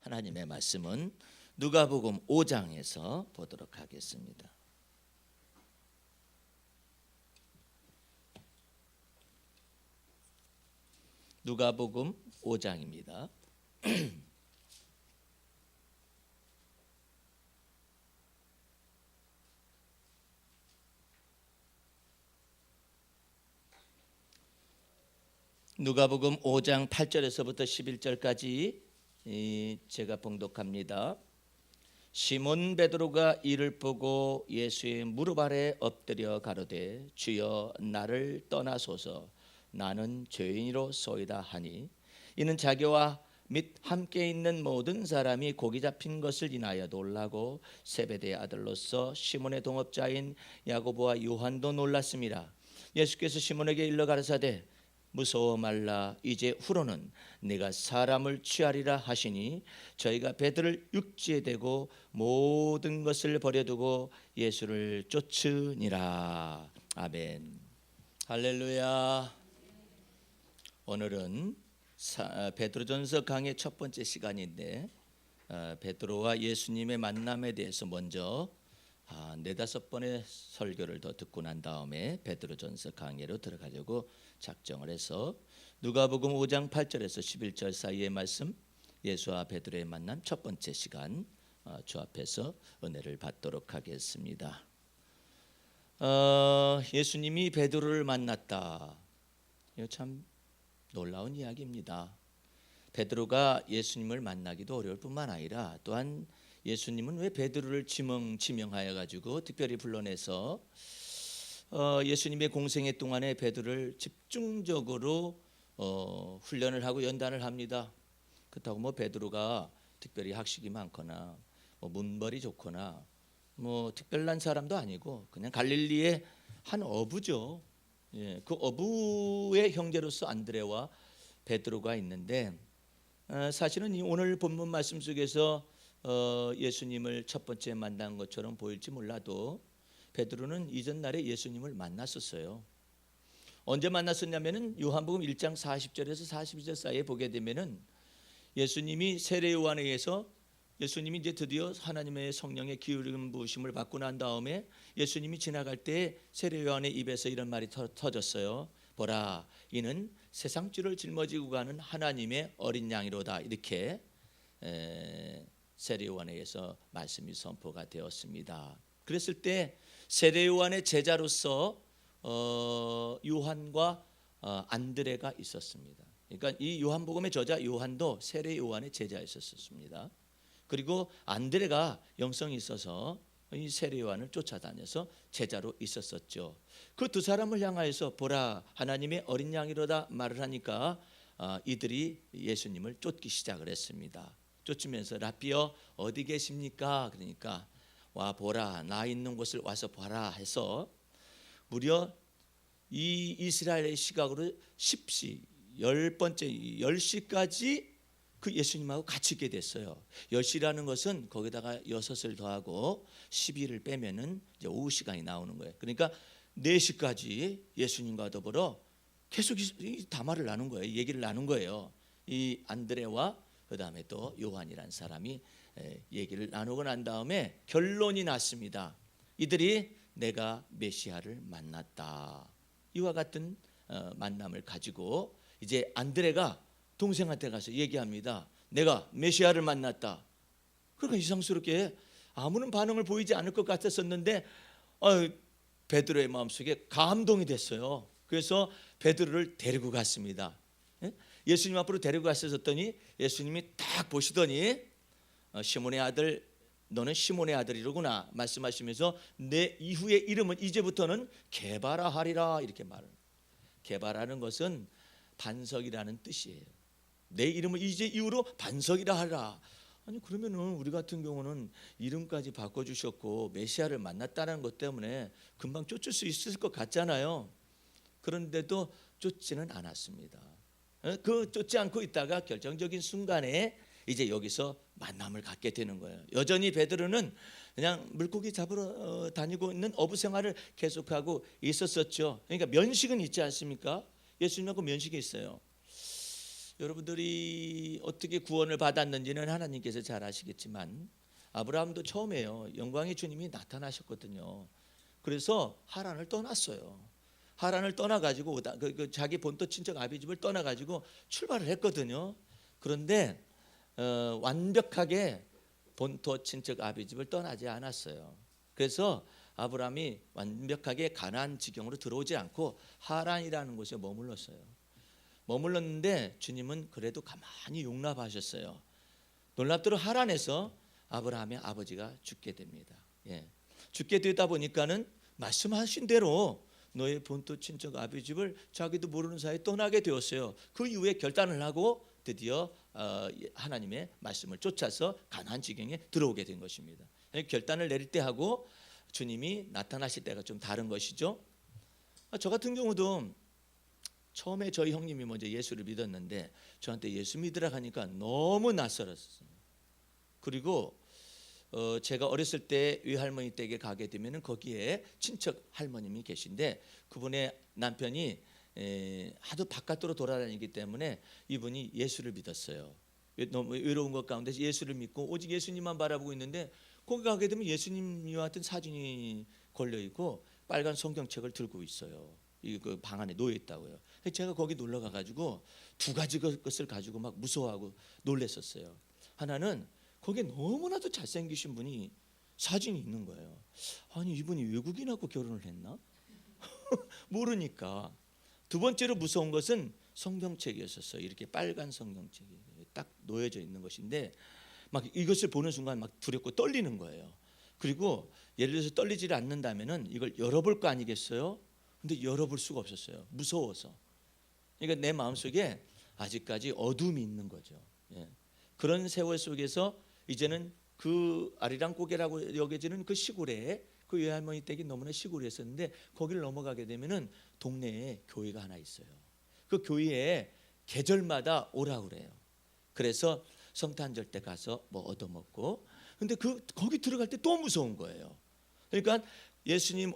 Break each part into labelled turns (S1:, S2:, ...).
S1: 하나님의 말씀은 누가복음 5장에서 보도록 하겠습니다. 누가복음 5장입니다. 누가복음 5장 8절에서부터 11절까지 제가 봉독합니다. 시몬 베드로가 이를 보고 예수의 무릎 아래 엎드려 가로되 주여 나를 떠나소서 나는 죄인이로소이다 하니 이는 자기와 및 함께 있는 모든 사람이 고기 잡힌 것을 인하여 놀라고 세베대의 아들로서 시몬의 동업자인 야고보와 요한도 놀랐습니다. 예수께서 시몬에게 일러 가라사대 무서워 말라 이제 후로는 네가 사람을 취하리라 하시니 저희가 베드로를 육지에 대고 모든 것을 버려두고 예수를 쫓으니라. 아멘. 할렐루야. 오늘은 베드로전서 강의 첫 번째 시간인데 베드로와 예수님의 만남에 대해서 먼저 네다섯 번의 설교를 더 듣고 난 다음에 베드로전서 강의로 들어가려고 작정을 해서 누가복음 5장 8절에서 11절 사이의 말씀, 예수와 베드로의 만남 첫 번째 시간 주 앞에서 은혜를 받도록 하겠습니다. 예수님이 베드로를 만났다. 이거 참 놀라운 이야기입니다. 베드로가 예수님을 만나기도 어려울 뿐만 아니라 또한 예수님은 왜 베드로를 지명하여 가지고 특별히 불러내서 예수님의 공생애 동안에 베드로를 집중적으로 훈련을 하고 연단을 합니다. 그렇다고 뭐 베드로가 특별히 학식이 많거나 뭐 문벌이 좋거나 뭐 특별한 사람도 아니고 그냥 갈릴리의 한 어부죠. 그 어부의 형제로서 안드레와 베드로가 있는데 사실은 이 오늘 본문 말씀 속에서 예수님을 첫 번째 만난 것처럼 보일지 몰라도 베드로는 이전 날에 예수님을 만났었어요. 언제 만났었냐면은 요한복음 1장 40절에서 42절 사이에 보게 되면은 예수님이 세례 요한에 의해서 예수님이 이제 드디어 하나님의 성령의 기름 부으심을 받고 난 다음에 예수님이 지나갈 때 세례 요한의 입에서 이런 말이 터졌어요. 보라, 이는 세상 죄를 짊어지고 가는 하나님의 어린 양이로다. 이렇게 세례 요한에 의해서 말씀이 선포가 되었습니다. 그랬을 때 세례 요한의 제자로서 요한과 안드레가 있었습니다. 그러니까 이 요한복음의 저자 요한도 세례 요한의 제자였었습니다. 그리고 안드레가 영성이 있어서 이 세례 요한을 쫓아다녀서 제자로 있었었죠. 그 두 사람을 향하여서 보라 하나님의 어린 양이로다 말을 하니까 이들이 예수님을 쫓기 시작을 했습니다. 쫓으면서 라삐어 어디 계십니까? 그러니까 와 보라 나 있는 곳을 와서 봐라 해서 무려 이 이스라엘의 시각으로 10시 10시까지 그 예수님하고 같이 있게 됐어요. 10시라는 것은 거기다가 6을 더하고 12를 빼면은 이제 오후 시간이 나오는 거예요. 그러니까 4시까지 예수님과 더불어 계속 담화를 나눈 거예요. 얘기를 나눈 거예요. 이 안드레와 그다음에 또 요한이라는 사람이 얘기를 나누고 난 다음에 결론이 났습니다. 이들이 내가 메시아를 만났다. 이와 같은 만남을 가지고 이제 안드레가 동생한테 가서 얘기합니다. 내가 메시아를 만났다. 그러니까 이상스럽게 아무런 반응을 보이지 않을 것 같았었는데 베드로의 마음속에 감동이 됐어요. 그래서 베드로를 데리고 갔습니다. 예수님 앞으로 데리고 갔었더니 예수님이 딱 보시더니 시몬의 아들 너는 시몬의 아들이로구나 말씀하시면서 내 이후의 이름은 이제부터는 게바라 하리라 이렇게 말을. 게바라는 것은 반석이라는 뜻이에요. 내 이름을 이제 이후로 반석이라 하라. 아니 그러면은 우리 같은 경우는 이름까지 바꿔주셨고 메시아를 만났다는 것 때문에 금방 쫓을 수 있을 것 같잖아요. 그런데도 쫓지는 않았습니다. 그 쫓지 않고 있다가 결정적인 순간에 이제 여기서 만남을 갖게 되는 거예요. 여전히 베드로는 그냥 물고기 잡으러 다니고 있는 어부 생활을 계속하고 있었었죠. 그러니까 면식은 있지 않습니까? 예수님하고 면식이 있어요. 여러분들이 어떻게 구원을 받았는지는 하나님께서 잘 아시겠지만 아브라함도 처음에요. 영광의 주님이 나타나셨거든요. 그래서 하란을 떠났어요. 하란을 떠나가지고 자기 본토 친척 아비집을 떠나가지고 출발을 했거든요. 그런데 완벽하게 본토 친척 아비집을 떠나지 않았어요. 그래서 아브라함이 완벽하게 가나안 지경으로 들어오지 않고 하란이라는 곳에 머물렀어요. 머물렀는데 주님은 그래도 가만히 용납하셨어요. 놀랍도록 하란에서 아브라함의 아버지가 죽게 됩니다. 예. 죽게 되다 보니까는 말씀하신 대로 너의 본토 친척 아비집을 자기도 모르는 사이에 떠나게 되었어요. 그 이후에 결단을 하고 드디어 하나님의 말씀을 쫓아서 가나안 지경에 들어오게 된 것입니다. 결단을 내릴 때 하고 주님이 나타나실 때가 좀 다른 것이죠. 저 같은 경우도 처음에 저희 형님이 먼저 예수를 믿었는데 저한테 예수 믿으라 하니까 너무 낯설었어요. 그리고 제가 어렸을 때 외할머니 댁에 가게 되면 거기에 친척 할머님이 계신데 그분의 남편이 하도 바깥으로 돌아다니기 때문에 이분이 예수를 믿었어요. 너무 외로운 것 가운데 예수를 믿고 오직 예수님만 바라보고 있는데 거기 가게 되면 예수님과 같은 사진이 걸려 있고 빨간 성경책을 들고 있어요. 그 방 안에 놓여 있다고요. 제가 거기 놀러 가가지고 두 가지 것을 가지고 막 무서워하고 놀랬었어요. 하나는 거기에 너무나도 잘생기신 분이 사진이 있는 거예요. 아니 이분이 외국인하고 결혼을 했나? 모르니까. 두 번째로 무서운 것은 성경책이었어요. 이렇게 빨간 성경책이 딱 놓여져 있는 것인데 막 이것을 보는 순간 막 두렵고 떨리는 거예요. 그리고 예를 들어서 떨리지를 않는다면은 이걸 열어볼 거 아니겠어요? 근데 열어볼 수가 없었어요. 무서워서. 그러니까 내 마음속에 아직까지 어둠이 있는 거죠. 예. 그런 세월 속에서 이제는 그 아리랑고개라고 여겨지는 그 시골에 그 외할머니 댁이 너무나 시골이었었는데 거기를 넘어가게 되면은 동네에 교회가 하나 있어요. 그 교회에 계절마다 오라 그래요. 그래서 성탄절 때 가서 뭐 얻어먹고 근데 거기 들어갈 때 또 무서운 거예요. 그러니까 예수님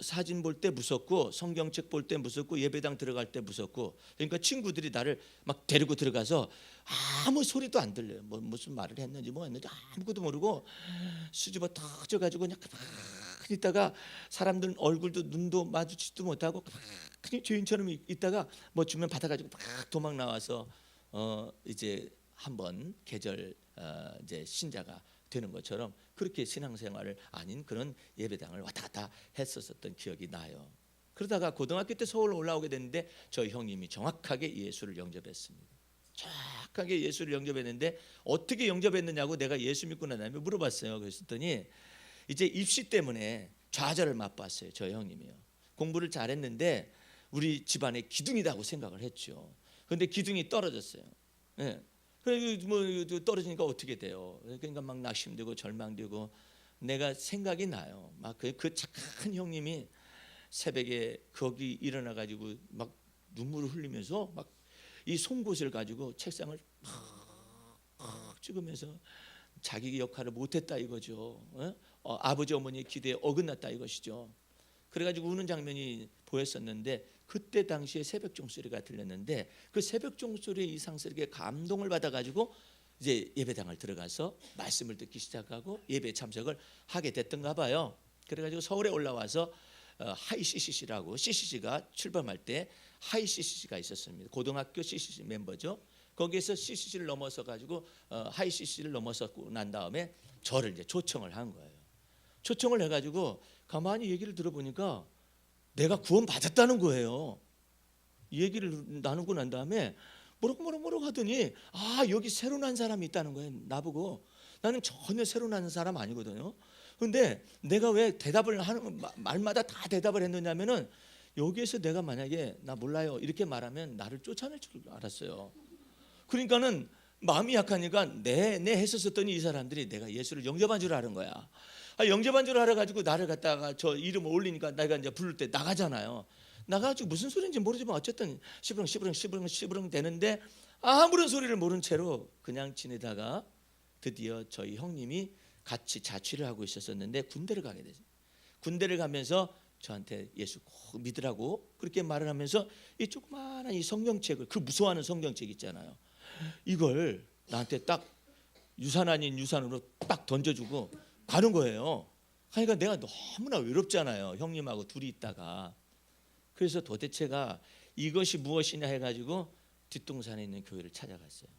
S1: 사진 볼 때 무섭고 성경책 볼 때 무섭고 예배당 들어갈 때 무섭고 그러니까 친구들이 나를 막 데리고 들어가서 아무 소리도 안 들려요. 뭐 무슨 말을 했는지 뭐 했는지 아무것도 모르고 수줍어 터져가지고 그냥 가만히 있다가 사람들 얼굴도 눈도 마주치지도 못하고 가만히 죄인처럼 있다가 뭐 주면 받아가지고 막 도망 나와서 이제 한번 계절 이제 신자가 되는 것처럼 그렇게 신앙생활을 아닌 그런 예배당을 왔다 갔다 했었던 기억이 나요. 그러다가 고등학교 때 서울로 올라오게 됐는데 저희 형님이 정확하게 예수를 영접했습니다. 정확하게 예수를 영접했는데 어떻게 영접했느냐고 내가 예수 믿고 난 다음에 물어봤어요. 그랬더니 이제 입시 때문에 좌절을 맛봤어요. 저희 형님이요. 공부를 잘했는데 우리 집안에 기둥이라고 생각을 했죠. 그런데 기둥이 떨어졌어요. 네. 그래서 뭐 떨어지니까 어떻게 돼요? 그러니까 막 낙심되고 절망되고 내가 생각이 나요. 막 그 착한 형님이 새벽에 거기 일어나 가지고 막 눈물을 흘리면서 막 이 송곳을 가지고 책상을 팍 찍으면서 자기 역할을 못했다 이거죠. 아버지 어머니의 기대에 어긋났다 이것이죠. 그래가지고 우는 장면이 보였었는데 그때 당시에 새벽 종소리가 들렸는데 그 새벽 종소리의 이상스럽게 감동을 받아가지고 이제 예배당을 들어가서 말씀을 듣기 시작하고 예배 참석을 하게 됐던가 봐요. 그래가지고 서울에 올라와서 하이 CCC라고 CCC가 출범할 때 하이 CCC가 있었습니다. 고등학교 CCC 멤버죠. 거기에서 CCC를 넘어서 가지고 하이 CCC를 넘어서고 난 다음에 저를 이제 초청을 한 거예요. 초청을 해가지고 가만히 얘기를 들어보니까 내가 구원 받았다는 거예요. 이 얘기를 나누고 난 다음에 뭐라고 하더니 여기 새로 난 사람이 있다는 거예요. 나보고. 나는 전혀 새로 난 사람 아니거든요. 근데 내가 왜 대답을 하는 말마다 다 대답을 했느냐면은 여기에서 내가 만약에 나 몰라요 이렇게 말하면 나를 쫓아낼 줄 알았어요. 그러니까는 마음이 약하니까 네 했었더니 이 사람들이 내가 예수를 영접한 줄 아는 거야. 영접한 줄 알아가지고 나를 갖다가 저 이름을 올리니까 내가 이제 부를 때 나가잖아요. 나가지고 무슨 소리인지 모르지만 어쨌든 시부렁 되는데 아무런 소리를 모른 채로 그냥 지내다가 드디어 저희 형님이 같이 자취를 하고 있었는데 군대를 가게 되죠. 군대를 가면서 저한테 예수 꼭 믿으라고 그렇게 말을 하면서 이 조그마한 이 성경책을, 그 무서워하는 성경책 있잖아요, 이걸 나한테 딱 유산 아닌 유산으로 딱 던져주고 가는 거예요. 그러니까 내가 너무나 외롭잖아요, 형님하고 둘이 있다가. 그래서 도대체가 이것이 무엇이냐 해가지고 뒷동산에 있는 교회를 찾아갔어요.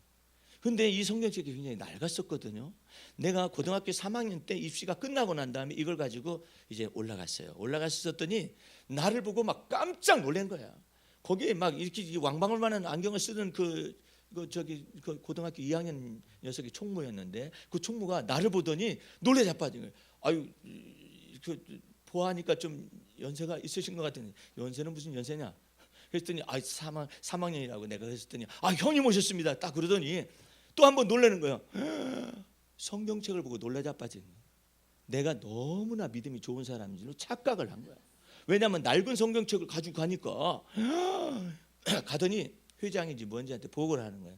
S1: 근데 이 성경책이 굉장히 낡았었거든요. 내가 고등학교 3학년 때 입시가 끝나고 난 다음에 이걸 가지고 이제 올라갔어요. 올라갔었더니 나를 보고 막 깜짝 놀란 거야. 거기에 막 이렇게 왕방울 만한 안경을 쓰는 그 고등학교 2학년 녀석이 총무였는데, 그 총무가 나를 보더니 놀래 자빠진 거예요. 아유, 보아하니까 좀 연세가 있으신 것 같은데. 연세는 무슨 연세냐? 그랬더니 3학년이라고 내가 그랬더니 형님 오셨습니다 딱 그러더니 또 한 번 놀라는 거예요. 성경책을 보고 놀라 자빠진 거예요. 내가 너무나 믿음이 좋은 사람인 줄 착각을 한 거야. 왜냐하면 낡은 성경책을 가지고 가니까 가더니 회장인지 뭔지한테 보고를 하는 거예요.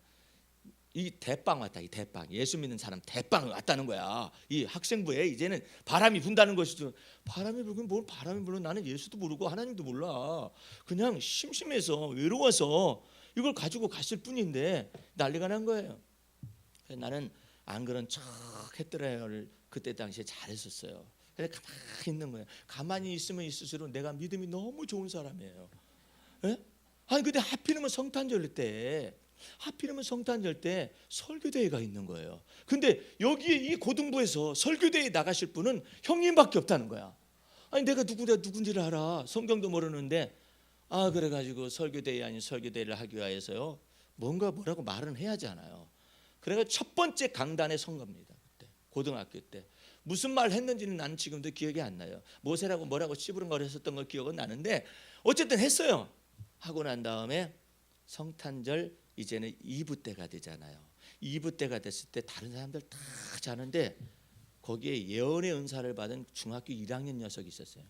S1: 이 대빵 왔다, 이 대빵. 예수 믿는 사람 대빵 왔다는 거야. 이 학생부에 이제는 바람이 분다는 것이죠. 바람이 불면 뭘 바람이 불어? 나는 예수도 모르고 하나님도 몰라. 그냥 심심해서 외로워서 이걸 가지고 갔을 뿐인데 난리가 난 거예요. 나는 안 그런 척 했더라를 그때 당시에 잘했었어요. 그래서 가만히 있는 거예요. 가만히 있으면 있을수록 내가 믿음이 너무 좋은 사람이에요. 예? 아니 근데 하필이면 성탄절 때 설교대회가 있는 거예요. 근데 여기 이 고등부에서 설교대회 나가실 분은 형님밖에 없다는 거야. 아니 내가 누군지를 알아. 성경도 모르는데 그래가지고 설교대회 아닌 설교대회를 하기 위해서요 뭐라고 말은 해야 하잖아요. 그래서 첫 번째 강단에 선 겁니다. 그때 고등학교 때 무슨 말 했는지는 나는 지금도 기억이 안 나요. 모세라고 뭐라고 찌부름거렸었던 걸 기억은 나는데 어쨌든 했어요. 하고 난 다음에 성탄절 이제는 2부 때가 되잖아요. 2부 때가 됐을 때 다른 사람들 다 자는데 거기에 예언의 은사를 받은 중학교 1학년 녀석이 있었어요.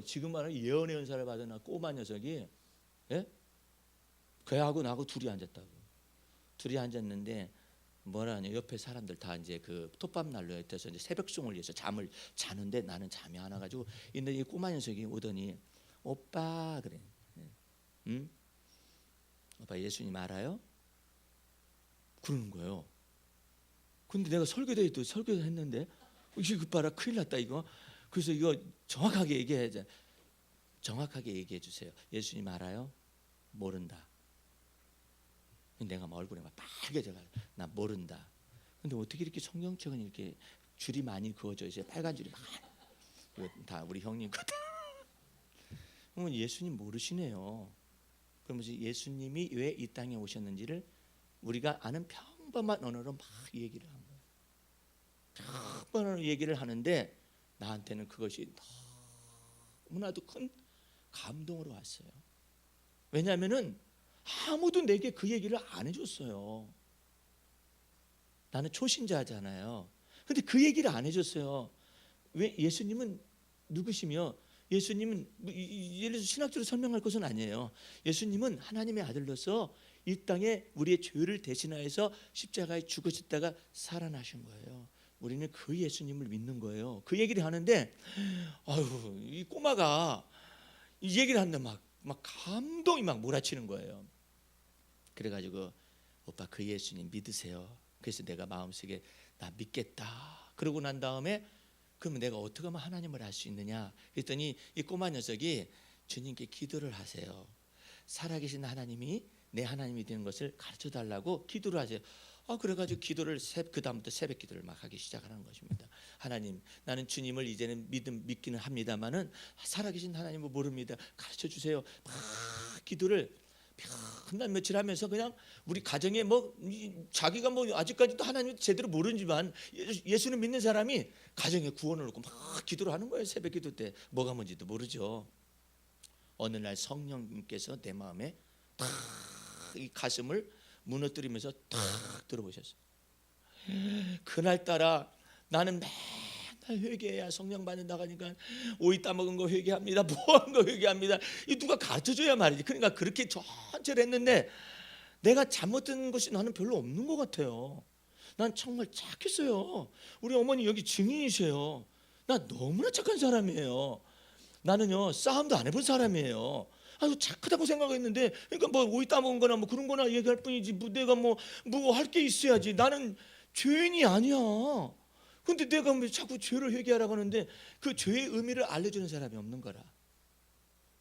S1: 지금 말하는 예언의 은사를 받은 꼬마 녀석이, 예? 걔하고 나하고 둘이 앉았다고. 둘이 앉았는데 뭐라 하냐, 옆에 사람들 다 이제 그 톱밥 난로에 있어서 이제 새벽송을 위해서 잠을 자는데 나는 잠이 안 와가지고 있는데 이 꼬마 녀석이 오더니 오빠 그래. 응? 오빠 예수님 알아요? 그러는 거예요. 근데 내가 설교도 했는데 이거 봐라 큰일 났다 이거. 그래서 이거 정확하게 얘기해 주세요. 예수님 알아요? 모른다. 내가 막 얼굴에 막 빨개져가. 나 모른다. 근데 어떻게 이렇게 성경책은 이렇게 줄이 많이 그어져 있어요. 빨간 줄이 이거 다 우리 형님 거다. 그러면 예수님 모르시네요. 그러면서 예수님이 왜 이 땅에 오셨는지를 우리가 아는 평범한 언어로 막 얘기를 한 거예요. 평범한 얘기를 하는데 나한테는 그것이 너무나도 큰 감동으로 왔어요. 왜냐하면은 아무도 내게 그 얘기를 안 해줬어요. 나는 초신자잖아요. 근데 그 얘기를 안 해줬어요. 왜? 예수님은 누구시며, 예수님은 예를 들어서 신학적으로 설명할 것은 아니에요. 예수님은 하나님의 아들로서 이 땅에 우리의 죄를 대신하여서 십자가에 죽으셨다가 살아나신 거예요. 우리는 그 예수님을 믿는 거예요. 그 얘기를 하는데 이 꼬마가 이 얘기를 하는데 막 감동이 막 몰아치는 거예요. 그래가지고 오빠 그 예수님 믿으세요. 그래서 내가 마음속에 나 믿겠다. 그러고 난 다음에 그러면 내가 어떻게 하면 하나님을 알 수 있느냐 그랬더니 이 꼬마 녀석이 주님께 기도를 하세요. 살아계신 하나님이 내 하나님이 되는 것을 가르쳐 달라고 기도를 하세요. 그래가지고 기도를 그 다음부터 새벽 기도를 막 하기 시작하는 것입니다. 하나님, 나는 주님을 이제는 믿기는 합니다만은 살아계신 하나님을 모릅니다. 가르쳐 주세요. 막 기도를 한 달 며칠 하면서 그냥 우리 가정에 자기가 아직까지도 하나님 제대로 모르지만 예수를 믿는 사람이 가정에 구원을 얻고 막 기도를 하는 거예요. 새벽 기도 때 뭐가 뭔지도 모르죠. 어느 날 성령님께서 내 마음에 탁 이 가슴을 무너뜨리면서 탁 들어보셨어요. 그날따라 나는 맨날 회개해야 성령 받는다 하니까 오이 따먹은 거 회개합니다. 뭐한 거 회개합니다. 이 누가 가르쳐줘야 말이지. 그러니까 그렇게 전체를 했는데 내가 잘못된 것이 나는 별로 없는 것 같아요. 난 정말 착했어요. 우리 어머니 여기 증인이세요. 나 너무나 착한 사람이에요. 나는요 싸움도 안 해본 사람이에요. 아주 착하다고 생각했는데, 그러니까 뭐 오이 따먹은 거나 뭐 그런 거나 얘기할 뿐이지, 뭐 내가 뭐 할 게 있어야지. 나는 죄인이 아니야. 근데 내가 왜 자꾸 죄를 회개하라고 하는데 그 죄의 의미를 알려주는 사람이 없는 거라.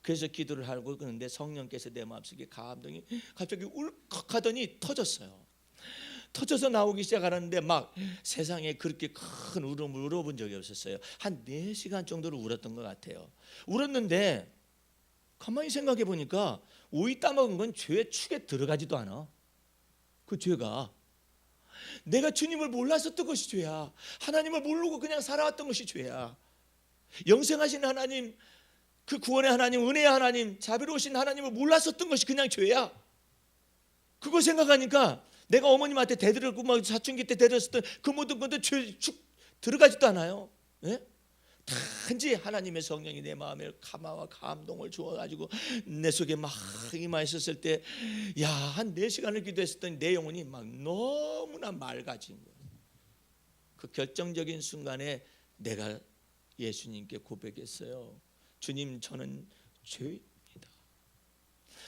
S1: 그래서 기도를 하고 그러는데 성령께서 내 마음속에 감동이 갑자기 울컥하더니 터졌어요. 터져서 나오기 시작하는데 막 세상에 그렇게 큰 울음을 울어본 적이 없었어요. 한 4시간 정도를 울었던 것 같아요. 울었는데 가만히 생각해 보니까 오이 따먹은 건 죄의 축에 들어가지도 않아. 그 죄가 내가 주님을 몰랐었던 것이 죄야. 하나님을 모르고 그냥 살아왔던 것이 죄야. 영생하신 하나님, 그 구원의 하나님, 은혜의 하나님, 자비로우신 하나님을 몰랐었던 것이 그냥 죄야. 그거 생각하니까 내가 어머님한테 대들었고 막 사춘기 때 대들었던 그 모든 것도 죄축 들어가지도 않아요. 예? 단지 하나님의 성령이 내 마음에 감화와 감동을 주어가지고 내 속에 막 임하였을 때, 야, 한 4시간을 기도했었더니 내 영혼이 막 너무나 맑아진 거예요. 그 결정적인 순간에 내가 예수님께 고백했어요. 주님, 저는 죄인입니다.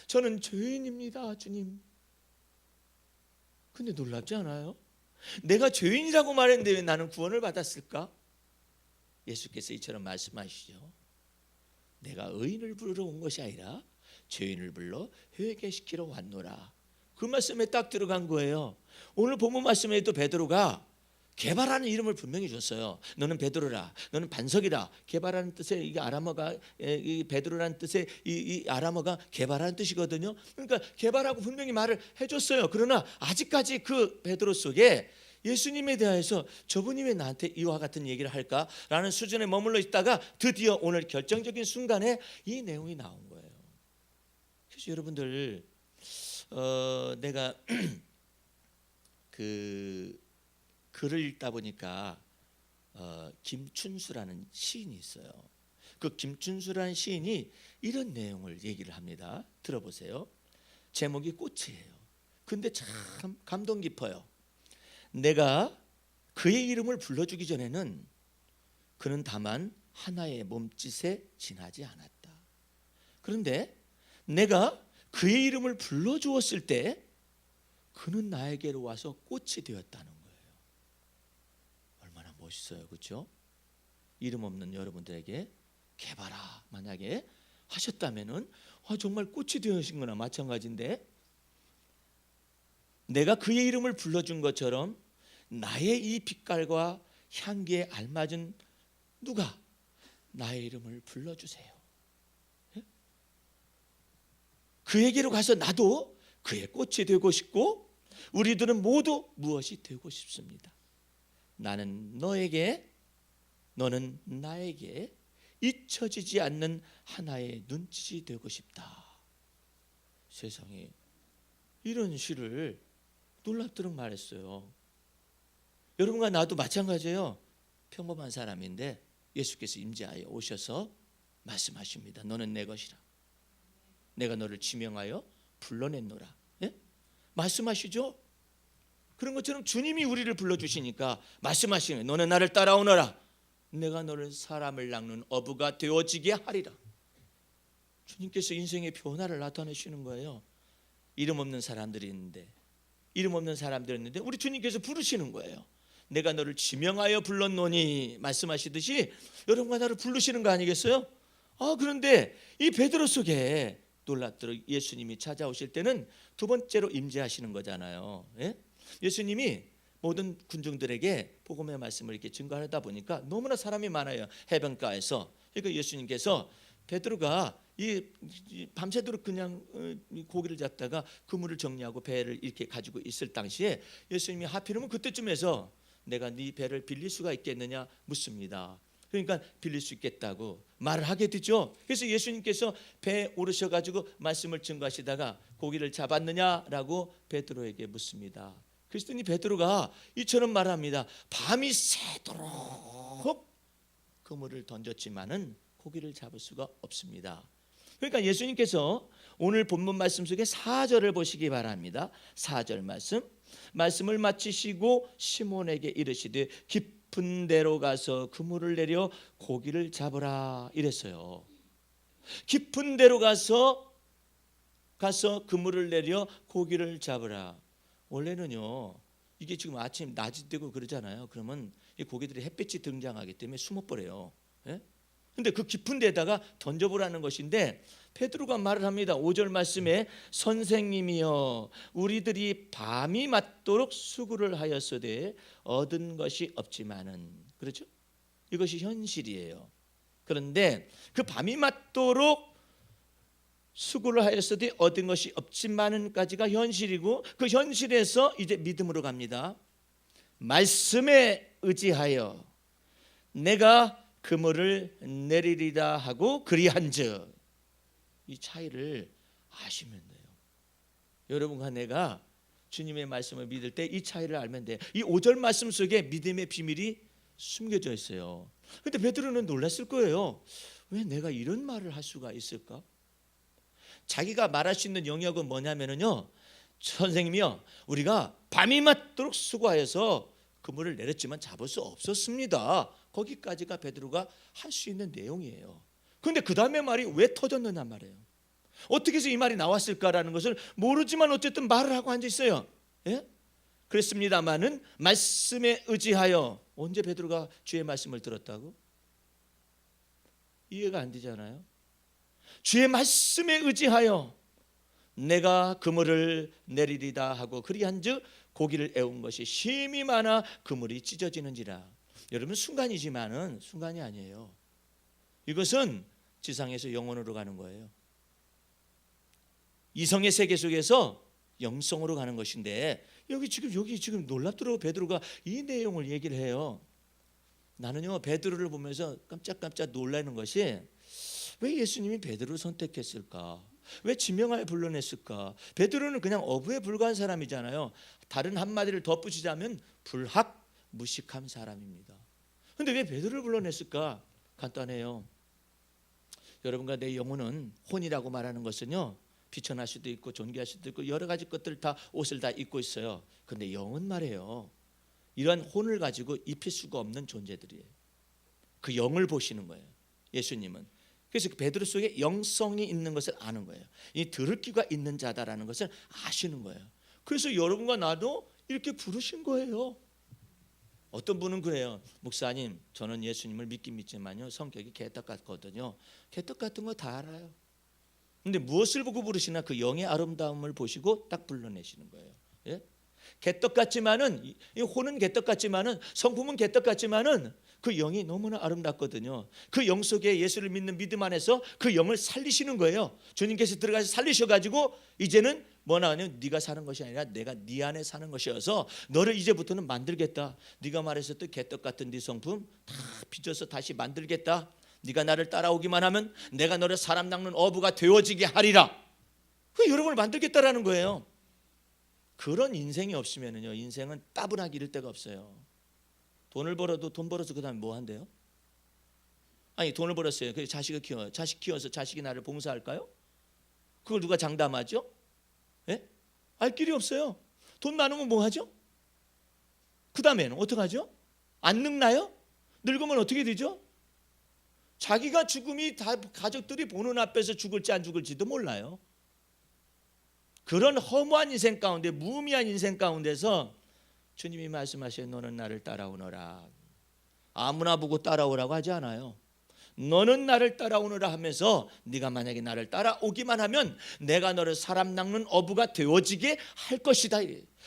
S1: 저는 죄인입니다, 주님. 근데 놀랍지 않아요? 내가 죄인이라고 말했는데 왜 나는 구원을 받았을까? 예수께서 이처럼 말씀하시죠. 내가 의인을 부르러 온 것이 아니라 죄인을 불러 회개시키러 왔노라. 그 말씀에 딱 들어간 거예요. 오늘 본문 말씀에도 베드로가 개바라는 이름을 분명히 줬어요. 너는 베드로라, 너는 반석이라. 개바라는 뜻의 이게 아람어가, 이 베드로라는 뜻의 이 아람어가 개바라는 뜻이거든요. 그러니까 개바라고 분명히 말을 해줬어요. 그러나 아직까지 그 베드로 속에 예수님에 대해서 저분이 왜 나한테 이와 같은 얘기를 할까라는 수준에 머물러 있다가 드디어 오늘 결정적인 순간에 이 내용이 나온 거예요. 그래서 여러분들 내가 그 글을 읽다 보니까 김춘수라는 시인이 있어요. 그 김춘수라는 시인이 이런 내용을 얘기를 합니다. 들어보세요. 제목이 꽃이에요. 근데 참 감동 깊어요. 내가 그의 이름을 불러주기 전에는 그는 다만 하나의 몸짓에 지나지 않았다. 그런데 내가 그의 이름을 불러주었을 때 그는 나에게로 와서 꽃이 되었다는 거예요. 얼마나 멋있어요, 그렇죠? 이름 없는 여러분들에게 개바라 만약에 하셨다면은 정말 꽃이 되으신 거나 마찬가지인데, 내가 그의 이름을 불러준 것처럼 나의 이 빛깔과 향기에 알맞은 누가 나의 이름을 불러주세요. 예? 그에게로 가서 나도 그의 꽃이 되고 싶고 우리들은 모두 무엇이 되고 싶습니다. 나는 너에게, 너는 나에게 잊혀지지 않는 하나의 눈짓이 되고 싶다. 세상에 이런 시를 놀랍도록 말했어요. 여러분과 나도 마찬가지예요. 평범한 사람인데 예수께서 임재하여 오셔서 말씀하십니다. 너는 내 것이라. 내가 너를 지명하여 불러냈노라. 예? 말씀하시죠? 그런 것처럼 주님이 우리를 불러주시니까 말씀하시는 거예요. 너는 나를 따라오너라. 내가 너를 사람을 낚는 어부가 되어지게 하리라. 주님께서 인생의 변화를 나타내시는 거예요. 이름 없는 사람들이 있는데, 우리 주님께서 부르시는 거예요. 내가 너를 지명하여 불렀노니 말씀하시듯이 여러분과 나를 부르시는 거 아니겠어요? 그런데 이 베드로 속에 놀랍도록 예수님이 찾아오실 때는 두 번째로 임재하시는 거잖아요. 예? 예수님이 모든 군중들에게 복음의 말씀을 이렇게 증거하다 보니까 너무나 사람이 많아요. 해변가에서. 그러니까 예수님께서 베드로가 밤새도록 그냥 고기를 잡다가 그물을 정리하고 배를 이렇게 가지고 있을 당시에 예수님이 하필이면 그때쯤에서 내가 네 배를 빌릴 수가 있겠느냐 묻습니다. 그러니까 빌릴 수 있겠다고 말을 하게 되죠. 그래서 예수님께서 배에 오르셔가지고 말씀을 증거하시다가 고기를 잡았느냐라고 베드로에게 묻습니다. 그랬더니 베드로가 이처럼 말합니다. 밤이 새도록 그물을 던졌지만은 고기를 잡을 수가 없습니다. 그러니까 예수님께서 오늘 본문 말씀 속에 4절을 보시기 바랍니다. 4절 말씀을 마치시고 시몬에게 이르시되 깊은 깊은 데로 가서 그물을 내려 고기를 잡으라 이랬어요. 깊은 데로 가서 그물을 내려 고기를 잡으라. 원래는요, 이게 지금 아침 낮이 되고 그러잖아요. 그러면 이 고기들이 햇빛이 등장하기 때문에 숨어버려요. 예? 근데 그 깊은 데다가 던져보라는 것인데 베드로가 말을 합니다. 5절 말씀에 선생님이여 우리들이 밤이 맞도록 수고를 하였으되 얻은 것이 없지만은, 그렇죠? 이것이 현실이에요. 그런데 그 밤이 맞도록 수고를 하였으되 얻은 것이 없지만은까지가 현실이고, 그 현실에서 이제 믿음으로 갑니다. 말씀에 의지하여 내가 그물을 내리리다 하고 그리한즉, 이 차이를 아시면 돼요. 여러분과 내가 주님의 말씀을 믿을 때 이 차이를 알면 돼요. 이 5절 말씀 속에 믿음의 비밀이 숨겨져 있어요. 근데 베드로는 놀랐을 거예요. 왜 내가 이런 말을 할 수가 있을까? 자기가 말할 수 있는 영역은 뭐냐면요, 선생님이요 우리가 밤이 맞도록 수고하여서 그물을 내렸지만 잡을 수 없었습니다. 거기까지가 베드로가 할 수 있는 내용이에요. 그런데 그 다음에 말이 왜 터졌느냐 말이에요. 어떻게 해서 이 말이 나왔을까라는 것을 모르지만 어쨌든 말을 하고 앉아 있어요. 예? 그랬습니다마는 말씀에 의지하여. 언제 베드로가 주의 말씀을 들었다고? 이해가 안 되잖아요. 주의 말씀에 의지하여 내가 그물을 내리리다 하고 그리한즉 고기를 애운 것이 심히 많아 그물이 찢어지는지라. 여러분, 순간이지만은 순간이 아니에요. 이것은 지상에서 영원으로 가는 거예요. 이성의 세계 속에서 영성으로 가는 것인데 여기 지금 놀랍도록 베드로가 이 내용을 얘기를 해요. 나는요 베드로를 보면서 깜짝깜짝 놀라는 것이, 왜 예수님이 베드로를 선택했을까? 왜 지명하여 불러냈을까? 베드로는 그냥 어부에 불과한 사람이잖아요. 다른 한마디를 덧붙이자면 불학무식한 사람입니다. 그런데 왜 베드로를 불러냈을까? 간단해요. 여러분과 내 영혼은, 혼이라고 말하는 것은요, 비천할 수도 있고 존귀할 수도 있고 여러 가지 것들 다 옷을 다 입고 있어요. 그런데 영은 말이에요, 이러한 혼을 가지고 입힐 수가 없는 존재들이에요. 그 영을 보시는 거예요, 예수님은. 그래서 그 베드로 속에 영성이 있는 것을 아는 거예요. 이 들을 귀가 있는 자다라는 것을 아시는 거예요. 그래서 여러분과 나도 이렇게 부르신 거예요. 어떤 분은 그래요. 목사님, 저는 예수님을 믿긴 믿지만요 성격이 개떡 같거든요. 개떡 같은 거 다 알아요. 근데 무엇을 보고 부르시나? 그 영의 아름다움을 보시고 딱 불러내시는 거예요. 예? 개떡 같지만은, 이 혼은 개떡 같지만은, 성품은 개떡 같지만은 그 영이 너무나 아름답거든요. 그 영 속에 예수를 믿는 믿음 안에서 그 영을 살리시는 거예요. 주님께서 들어가서 살리셔가지고 이제는 뭐나 하냐면 네가 사는 것이 아니라 내가 네 안에 사는 것이어서 너를 이제부터는 만들겠다. 네가 말했었던 개떡 같은 네 성품 다 빚어서 다시 만들겠다. 네가 나를 따라오기만 하면 내가 너를 사람 낚는 어부가 되어지게 하리라. 그 여러분을 만들겠다라는 거예요. 그런 인생이 없으면요 인생은 따분하게 이를 데가 없어요. 돈을 벌어도 돈 벌어서 그 다음에 뭐 한대요? 아니, 돈을 벌었어요. 그래서 자식을 키워, 자식 키워서 자식이 나를 봉사할까요? 그걸 누가 장담하죠? 예? 알 길이 없어요. 돈 많으면 뭐 하죠? 그 다음에는 어떻게 하죠? 안 늙나요? 늙으면 어떻게 되죠? 자기가 죽음이 다 가족들이 보는 앞에서 죽을지 안 죽을지도 몰라요. 그런 허무한 인생 가운데, 무의미한 인생 가운데서 주님이 말씀하셔요. 너는 나를 따라오너라. 아무나 보고 따라오라고 하지 않아요. 너는 나를 따라오너라 하면서 네가 만약에 나를 따라오기만 하면 내가 너를 사람 낚는 어부가 되어지게 할 것이다.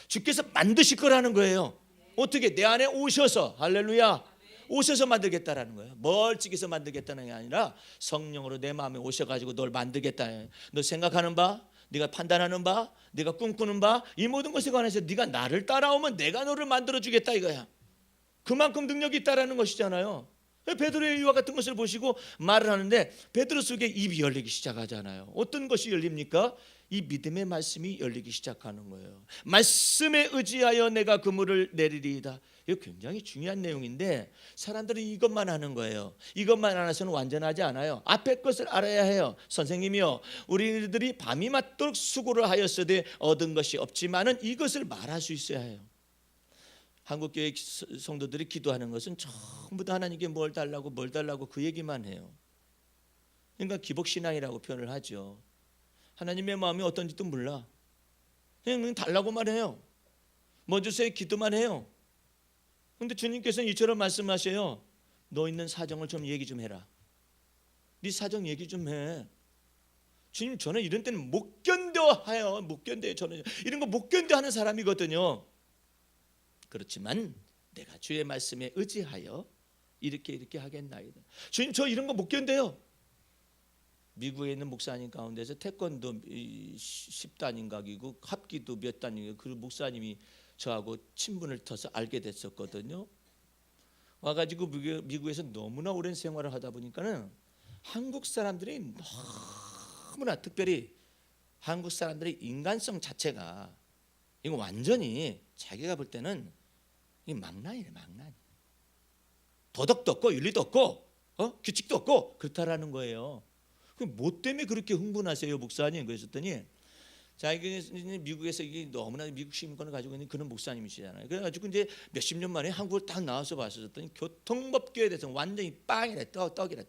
S1: 주께서 만드실 거라는 거예요. 어떻게? 내 안에 오셔서, 할렐루야, 오셔서 만들겠다라는 거예요. 멀찍이서 만들겠다는 게 아니라 성령으로 내 마음에 오셔가지고 널 만들겠다. 너 생각하는 바, 네가 판단하는 바, 네가 꿈꾸는 바, 이 모든 것에 관해서 네가 나를 따라오면 내가 너를 만들어주겠다 이거야. 그만큼 능력이 있다라는 것이잖아요. 베드로의 이와 같은 것을 보시고 말을 하는데 베드로 속에 입이 열리기 시작하잖아요. 어떤 것이 열립니까? 이 믿음의 말씀이 열리기 시작하는 거예요. 말씀에 의지하여 내가 그물을 내리리이다. 이거 굉장히 중요한 내용인데 사람들이 이것만 하는 거예요. 이것만 알아서는 완전하지 않아요. 앞에 것을 알아야 해요. 선생님이요, 우리들이 밤이 맞도록 수고를 하였으되 얻은 것이 없지만은 이것을 말할 수 있어야 해요. 한국 교회 성도들이 기도하는 것은 전부 다 하나님께 뭘 달라고 그 얘기만 해요. 그러니까 기복신앙이라고 표현을 하죠. 하나님의 마음이 어떤지도 몰라. 그냥 달라고만 해요. 뭐 주세요 기도만 해요. 그런데 주님께서는 이처럼 말씀하셔요. 너 있는 사정을 좀 얘기 좀 해라. 네 사정 얘기 좀 해. 주님, 저는 이런 때는 못 견뎌해요. 못 견뎌요. 저는 이런 거 못 견뎌하는 사람이거든요. 그렇지만 내가 주의 말씀에 의지하여 이렇게 하겠나이다. 주님, 저 이런 거 못 견뎌요. 미국에 있는 목사님 가운데서 태권도 10단인가이고 합기도 몇 단이고 그 목사님이 저하고 친분을 터서 알게 됐었거든요. 와가지고 미국에서 너무나 오랜 생활을 하다 보니까는 한국 사람들이 너무나, 특별히 한국 사람들의 인간성 자체가 이거 완전히 자기가 볼 때는 이 망나니래. 도덕도 없고 윤리도 없고 규칙도 없고 그렇다라는 거예요. 뭐 때문에 그렇게 흥분하세요, 목사님? 그랬더니 자기는 미국에서 이게 너무나 미국 시민권을 가지고 있는 그런 목사님이시잖아요. 그래가지고 이제 몇십 년 만에 한국을 딱 나와서 봤었더니 교통법규에 대해서 완전히 빵이래, 떡이래.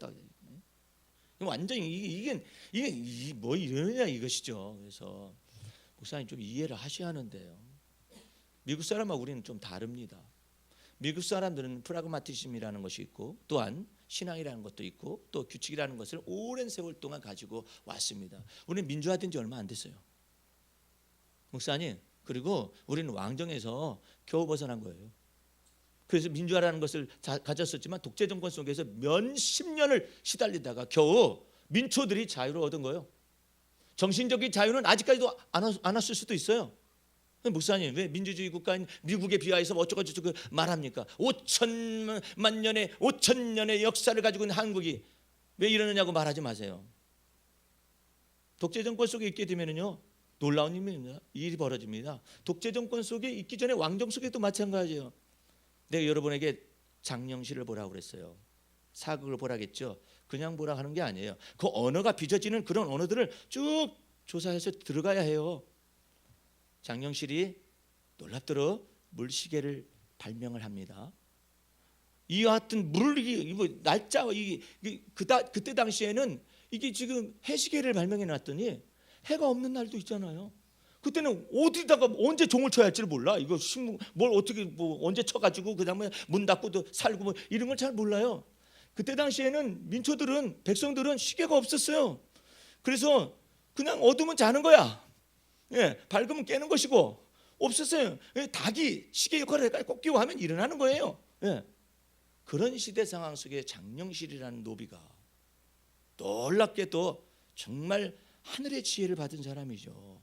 S1: 완전히 이게 뭐 이러느냐 이것이죠. 그래서 목사님 좀 이해를 하셔야 하는데요. 미국 사람하고 우리는 좀 다릅니다. 미국 사람들은 프라그마티즘이라는 것이 있고 또한 신앙이라는 것도 있고 또 규칙이라는 것을 오랜 세월 동안 가지고 왔습니다. 우리는 민주화된 지 얼마 안 됐어요, 목사님. 그리고 우리는 왕정에서 겨우 벗어난 거예요. 그래서 민주화라는 것을 가졌었지만 독재 정권 속에서 몇십 년을 시달리다가 겨우 민초들이 자유를 얻은 거예요. 정신적인 자유는 아직까지도 안 왔을 수도 있어요. 목사님, 왜 민주주의 국가인 미국에 비하해서 어쩌고저쩌고 말합니까? 5천만 년의 역사를 가지고 있는 한국이 왜 이러느냐고 말하지 마세요. 독재 정권 속에 있게 되면요 놀라운 일이 벌어집니다. 독재 정권 속에 있기 전에 왕정 속에도 마찬가지예요. 내가 여러분에게 장영실을 보라고 그랬어요. 사극을 보라겠죠. 그냥 보라 하는 게 아니에요. 그 언어가 빚어지는 그런 언어들을 쭉 조사해서 들어가야 해요. 장영실이 놀랍도록 물시계를 발명을 합니다. 이와 같은 날짜 그때 당시에는 이게 지금 해시계를 발명해 놨더니 해가 없는 날도 있잖아요. 그때는 어디다가 언제 종을 쳐야 할지를 몰라. 이거 뭘 어떻게 언제 쳐가지고 그다음에 문 닫고도 살고 이런 걸 잘 몰라요. 그때 당시에는 민초들은 백성들은 시계가 없었어요. 그래서 그냥 어두면 자는 거야. 밝으면 깨는 것이고 없었어요. 닭이 시계 역할을 꼭 끼워 하면 일어나는 거예요. 그런 시대 상황 속에 장영실이라는 노비가 놀랍게도 정말 하늘의 지혜를 받은 사람이죠.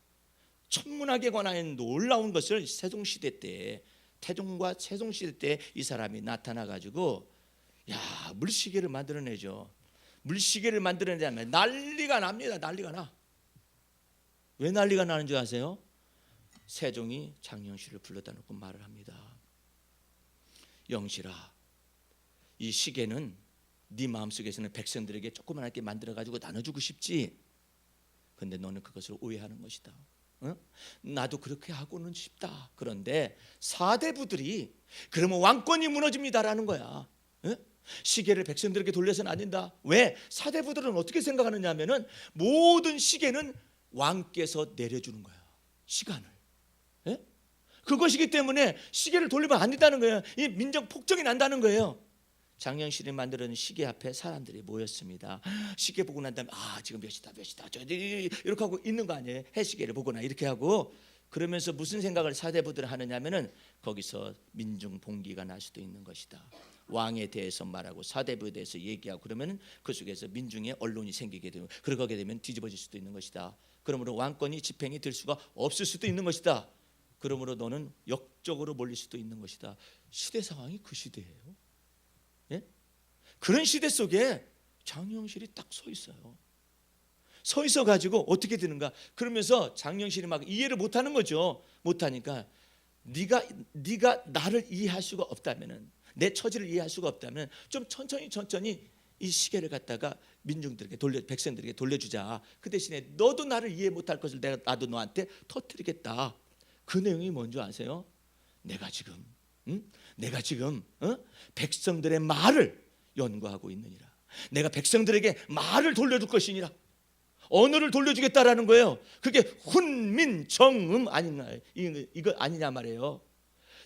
S1: 천문학에 관한 놀라운 것을 세종시대 때, 태종과 세종시대 때 이 사람이 나타나 가지고 물시계를 만들어내죠. 물시계를 만들어내자면 난리가 납니다. 난리가 나. 왜 난리가 나는 줄 아세요? 세종이 장영실을 불러다 놓고 말을 합니다. 영실아, 이 시계는 네 마음속에서는 백성들에게 조그맣게 만들어가지고 나눠주고 싶지. 근데 너는 그것을 오해하는 것이다. 나도 그렇게 하고는 싶다. 그런데 사대부들이 그러면 왕권이 무너집니다라는 거야. 시계를 백성들에게 돌려서는 안 된다. 왜? 사대부들은 어떻게 생각하느냐 하면은 모든 시계는 왕께서 내려주는 거야. 시간을. 그것이기 때문에 시계를 돌리면 안 된다는 거예요. 이 민족 폭정이 난다는 거예요. 장영실이 만들어낸 시계 앞에 사람들이 모였습니다. 시계 보고 난 다음에 지금 몇 시다 이렇게 하고 있는 거 아니에요. 해시계를 보거나 이렇게 하고 그러면서 무슨 생각을 사대부들은 하느냐면은 거기서 민중 봉기가 날 수도 있는 것이다. 왕에 대해서 말하고 사대부에 대해서 얘기하고 그러면은 그 속에서 민중의 언론이 생기게 되고 그러게 되면 뒤집어질 수도 있는 것이다. 그러므로 왕권이 집행이 될 수가 없을 수도 있는 것이다. 그러므로 너는 역적으로 몰릴 수도 있는 것이다. 시대 상황이 그 시대예요. 그런 시대 속에 장영실이 딱 서 있어요. 서 있어 가지고 어떻게 되는가? 그러면서 장영실이 막 이해를 못하는 거죠. 못하니까 네가 나를 이해할 수가 없다면은, 내 처지를 이해할 수가 없다면 좀 천천히 이 시계를 갖다가 민중들에게 백성들에게 돌려주자. 그 대신에 너도 나를 이해 못할 것을 나도 너한테 터뜨리겠다. 그 내용이 뭔지 아세요? 내가 지금 내가 지금 백성들의 말을 연구하고 있느니라. 내가 백성들에게 말을 돌려줄 것이니라. 언어를 돌려주겠다라는 거예요. 그게 훈민정음 아니냐, 이거 아니냐 말이에요.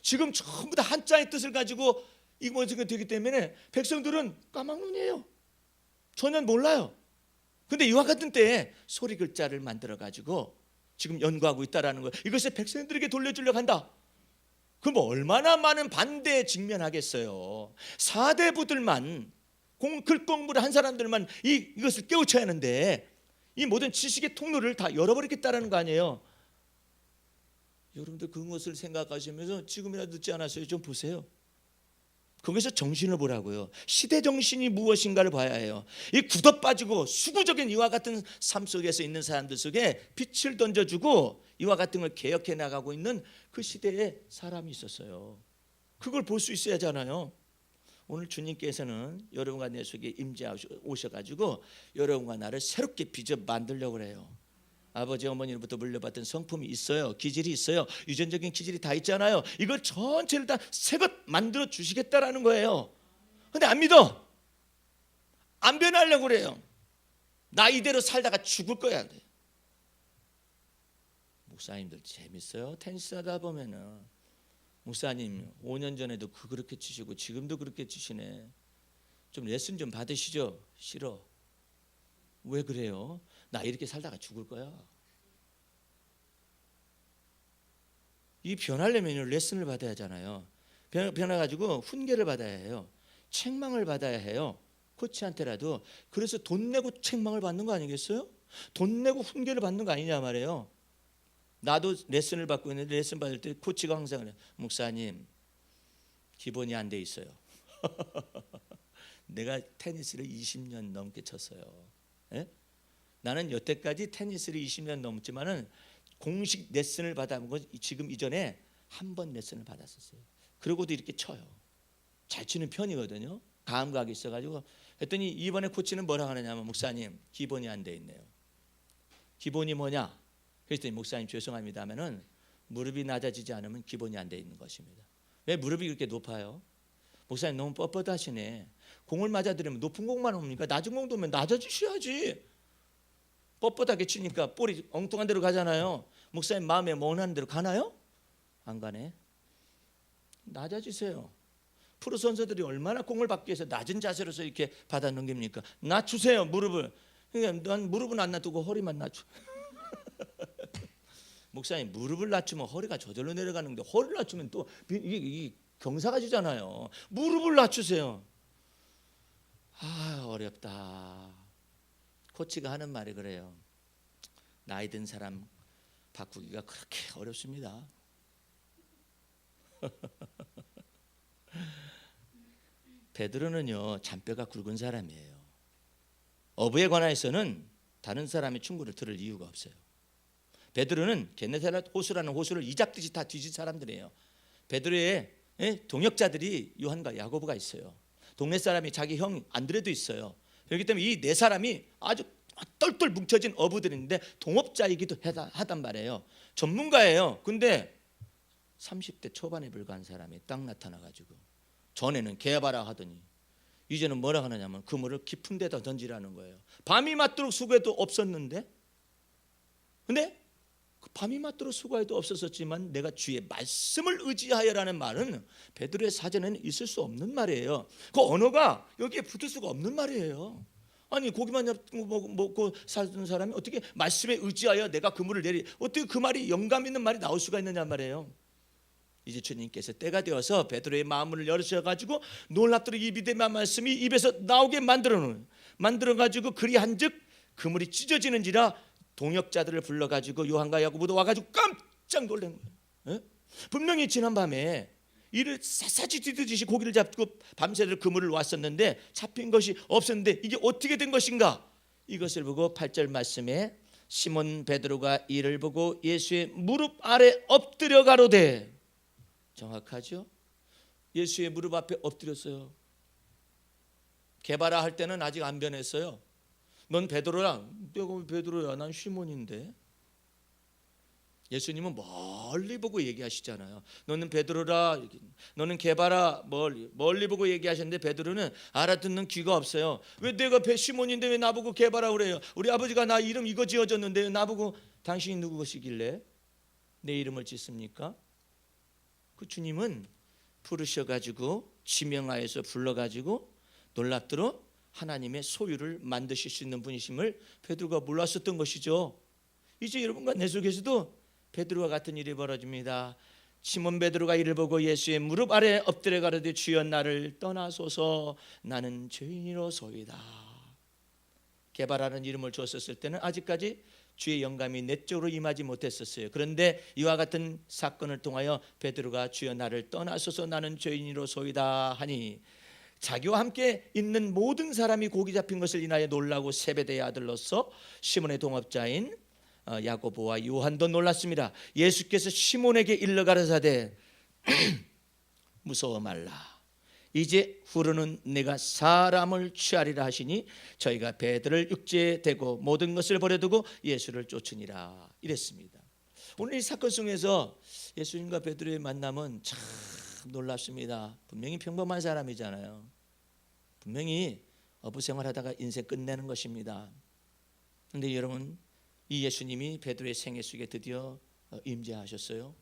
S1: 지금 전부 다 한자의 뜻을 가지고 이거 되기 때문에 백성들은 까막눈이에요. 전혀 몰라요. 근데 이와 같은 때에 소리 글자를 만들어 가지고 지금 연구하고 있다라는 거예요. 이것을 백성들에게 돌려주려고 한다. 그럼 얼마나 많은 반대에 직면하겠어요. 사대부들만 글 공부를 한 사람들만 이것을 깨우쳐야 하는데 이 모든 지식의 통로를 다 열어버리겠다라는 거 아니에요. 여러분들 그것을 생각하시면서 지금이라도 늦지 않았어요. 좀 보세요. 거기서 정신을 보라고요. 시대 정신이 무엇인가를 봐야 해요. 이 굳어빠지고 수구적인 이와 같은 삶 속에서 있는 사람들 속에 빛을 던져주고 이와 같은 걸 개혁해 나가고 있는 그 시대에 사람이 있었어요. 그걸 볼 수 있어야 하잖아요. 오늘 주님께서는 여러분과 내 속에 임재하셔가지고 여러분과 나를 새롭게 빚어 만들려고 그래요. 아버지 어머니로부터 물려받은 성품이 있어요. 기질이 있어요. 유전적인 기질이 다 있잖아요. 이걸 전체를 다 새것 만들어 주시겠다라는 거예요. 근데 안 믿어. 안 변하려고 그래요. 나 이대로 살다가 죽을 거야. 목사님들 재밌어요. 테니스 하다 보면은 목사님 5년 전에도 그렇게 치시고 지금도 그렇게 치시네. 좀 레슨 좀 받으시죠. 싫어. 왜 그래요? 나 이렇게 살다가 죽을 거야. 이 변하려면 레슨을 받아야 하잖아요. 변해가지고 훈계를 받아야 해요. 책망을 받아야 해요. 코치한테라도. 그래서 돈 내고 책망을 받는 거 아니겠어요? 돈 내고 훈계를 받는 거 아니냐 말이에요. 나도 레슨을 받고 있는데 레슨 받을 때 코치가 항상 그래. 목사님 기본이 안 돼 있어요. 내가 테니스를 20년 넘게 쳤어요. 예? 나는 여태까지 테니스를 20년 넘었지만은 공식 레슨을 받아본 건 지금 이전에 한 번 레슨을 받았었어요. 그러고도 이렇게 쳐요. 잘 치는 편이거든요. 감각이 있어가지고 했더니 이번에 코치는 뭐라 하느냐면 목사님 기본이 안 돼 있네요. 기본이 뭐냐? 그랬더니 목사님 죄송합니다 하면은 무릎이 낮아지지 않으면 기본이 안 돼 있는 것입니다. 왜 무릎이 그렇게 높아요? 목사님 너무 뻣뻣하시네. 공을 맞아들이면 높은 공만 옵니까? 낮은 공도 오면 낮아지셔야지. 뻣뻣하게 치니까 볼이 엉뚱한 데로 가잖아요. 목사님 마음에 원하는 대로 가나요? 안 가네. 낮아지세요. 프로 선수들이 얼마나 공을 받기 위해서 낮은 자세로서 이렇게 받아 넘깁니까? 낮추세요 무릎을. 그러니까 난 무릎은 안 놔두고 허리만 낮춰. 목사님 무릎을 낮추면 허리가 저절로 내려가는데 허리를 낮추면 또 이게 경사가 지잖아요. 무릎을 낮추세요. 아 어렵다. 코치가 하는 말이 그래요. 나이 든 사람 바꾸기가 그렇게 어렵습니다. 베드로는요 잔뼈가 굵은 사람이에요. 어부에 관해서는 다른 사람의 충고를 들을 이유가 없어요. 베드로는 게네사렛 호수라는 호수를 이잡듯이 다 뒤진 사람들이에요. 베드로의 동역자들이 요한과 야고보가 있어요. 동네 사람이 자기 형 안드레도 있어요. 그렇기 때문에 이 네 사람이 아주 똘똘 뭉쳐진 어부들인데 동업자이기도 하단 말이에요. 전문가예요. 근데 30대 초반에 불과한 사람이 딱 나타나가지고 전에는 개바라 하더니 이제는 뭐라 하느냐면 그물을 깊은 데다 던지라는 거예요. 밤이 맞도록 수고해도 없었는데 근데 그 밤이 맞도록 수고해도 없었지만 내가 주의 말씀을 의지하여라는 말은 베드로의 사전에는 있을 수 없는 말이에요. 그 언어가 여기에 붙을 수가 없는 말이에요. 아니 고기만 먹고 살던 사람이 어떻게 말씀에 의지하여 내가 그물을 내리 어떻게 그 말이 영감 있는 말이 나올 수가 있느냐 말이에요. 이제 주님께서 때가 되어서 베드로의 마음을 열으셔가지고 놀랍도록 이 믿음의 말씀이 입에서 나오게 만들어가지고 그리한즉 그물이 찢어지는지라 동역자들을 불러가지고 요한과 야고보도 와가지고 깜짝 놀란 거예요. 분명히 지난밤에 이를 샅샅이 뒤듯이 고기를 잡고 밤새도록 그물을 왔었는데 잡힌 것이 없었는데 이게 어떻게 된 것인가? 이것을 보고 8절 말씀에 시몬 베드로가 이를 보고 예수의 무릎 아래 엎드려 가로되 정확하죠? 예수의 무릎 앞에 엎드렸어요. 개바라 할 때는 아직 안 변했어요. 넌 베드로야. 내가 왜 베드로야? 난 시몬인데. 예수님은 멀리 보고 얘기하시잖아요. 너는 베드로라, 너는 게바라, 멀리 보고 얘기하셨는데 베드로는 알아듣는 귀가 없어요. 왜 내가 시몬인데 왜 나보고 게바라 그래요? 우리 아버지가 나 이름 이거 지어줬는데 나보고 당신이 누구시길래 내 이름을 짓습니까? 그 주님은 부르셔가지고 지명하여서 불러가지고 놀랍도록 하나님의 소유를 만드실 수 있는 분이심을 베드로가 몰랐었던 것이죠. 이제 여러분과 내 속에서도 베드로와 같은 일이 벌어집니다. 시몬 베드로가 이를 보고 예수의 무릎 아래 엎드려 가로되 주여 나를 떠나소서 나는 죄인이로소이다. 게바라는 이름을 주었을 때는 아직까지 주의 영감이 내적으로 임하지 못했었어요. 그런데 이와 같은 사건을 통하여 베드로가 주여 나를 떠나소서 나는 죄인이로소이다 하니 자기와 함께 있는 모든 사람이 고기 잡힌 것을 인하여 놀라고 세베대의 아들로서 시몬의 동업자인 야고보와 요한도 놀랐습니다. 예수께서 시몬에게 일러 가라사대 무서워 말라. 이제 후로는 내가 사람을 취하리라 하시니 저희가 배들을 육지에 대고 모든 것을 버려두고 예수를 쫓으니라 이랬습니다. 오늘 이 사건 속에서 예수님과 베드로의 만남은 참 놀랍습니다. 분명히 평범한 사람이잖아요. 분명히 어부 생활하다가 인생 끝내는 것입니다. 그런데 여러분 이 예수님이 베드로의 생애 속에 드디어 임재하셨어요.